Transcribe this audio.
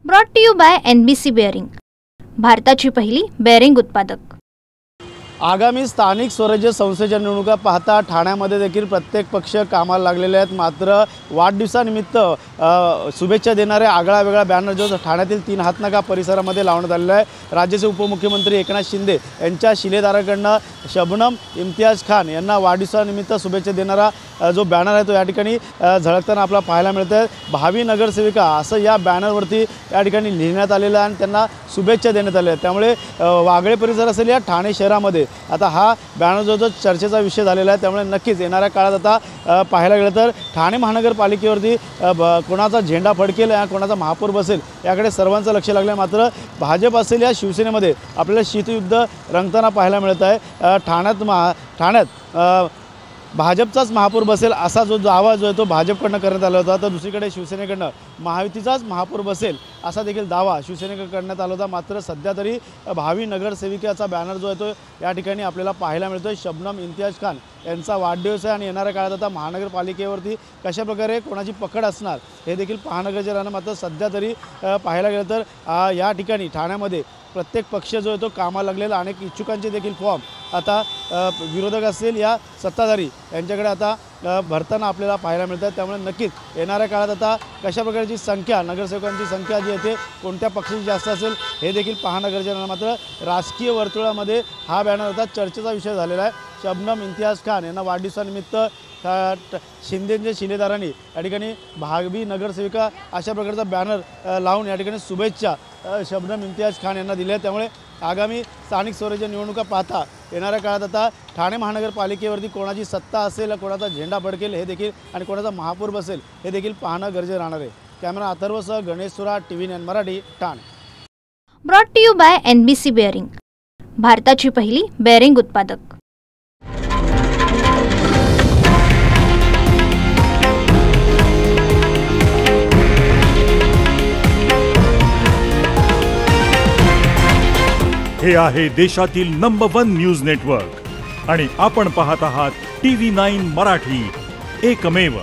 Brought to you by NBC bearing, भारताची पहिली bearing उत्पादक। आगामी स्थानिक स्वराज्य संस्थेच्या निवडणुका पाहता ठाण्यामध्ये देखील प्रत्येक पक्ष कामाला लागलेले आहेत। मात्र वाढदिवसानिमित्त शुभेच्छा देणारे आगळा वेगळा बॅनर जो ठाण्यातील 3 हातनाका परिसरामध्ये लावण्यात आलेला आहे। राज्याचे उपमुख्यमंत्री एकनाथ शिंदे यांच्या शिलेदाराकडून शबनम इम्तियाज खान यांना वाढदिवसानिमित्त शुभेच्छा देणारा जो बॅनर आहे तो या ठिकाणी झळकताना आपल्याला पाहायला मिळतंय। भावी नगरसेविका असं या बॅनरवरती या ठिकाणी लिहिण्यात आलेलं आहे आणि त्यांना शुभेच्छा देण्यात आल्या। त्यामुळे वागळे परिसर असेल या ठाणे शहरामध्ये आता हा बॅनर जो चर्चेचा विषय झालेला आहे। त्यामुळे नक्कीच येणाऱ्या काळात आता पाहायला गेलं तर ठाणे महानगरपालिकेवरती कोणाचा झेंडा फडकेल या कोणाचा महापौर बसेल याकडे सर्वांचं लक्ष लागलं आहे। मात्र भाजप असेल या शिवसेनेमध्ये आपल्याला शीतयुद्ध रंगताना पाहायला मिळत आहे। ठाण्यात भाजपचाच महापौर बसेल असा जो दावा जो आहे तो भाजपकडनं करण्यात आला होता, तर दुसरीकडे शिवसेनेकडनं महायुतीचाच महापौर बसेल असा देखील दावा शिवसेनेकडे करण्यात आला होता। मात्र सध्या तरी भावी नगरसेविकेचा बॅनर जो आहे तो या ठिकाणी आपल्याला पाहायला मिळतोय। शबनम इम्तियाज खान यांचा वाढदिवस आहे आणि येणाऱ्या काळात आता महानगरपालिकेवरती कशाप्रकारे कोणाची पकड असणार हे देखील पाहणं गरजेचं राहणार। मात्र सध्या तरी पाहायला गेलं तर या ठिकाणी ठाण्यामध्ये प्रत्येक पक्ष जो आहे तो कामाला लागलेला, अनेक इच्छुकांचे देखील फॉर्म आता विरोधक असेल या सत्ताधारी यांच्याकडे आता भरताना आपल्याला पाहायला मिळतात। त्यामुळे नक्कीच येणाऱ्या काळात आता कशा प्रकारची संख्या नगरसेवकांची संख्या जी आहे ते कोणत्या पक्षाची जास्त असेल हे देखील पाहणं गरजेचं आहे। मात्र राजकीय वर्तुळामध्ये हा बॅनर आता चर्चेचा विषय झालेला आहे। शबनम इम्तियाज खान यांना वाढदिवसानिमित्त शिंदेच्या शिलेदारांनी या ठिकाणी भावी नगरसेविका अशा प्रकारचा बॅनर लावून या ठिकाणी शुभेच्छा शबनम इम्तियाज खान यांना दिल्या। त्यामुळे आगामी स्थानिक स्वराज्य निवडणुका पाहता येणाऱ्या काळात आता ठाणे महानगरपालिकेवरती कोणाची सत्ता असेल, कोणाचा झेंडा फडकेल हे देखील आणि कोणाचा महापौर बसेल हे देखील पाहणं गरजेचं राहणार आहे। Camera अथर्वसह Ganesh Sura, TV9 Marathi, Thane. Brought to you by NBC bearing, भारताची पहिली बेअरिंग उत्पादक। हे आहे देशातील नंबर 1 न्यूज नेटवर्क आणि आपण पाहत आहात TV9 मराठी, एकमेव।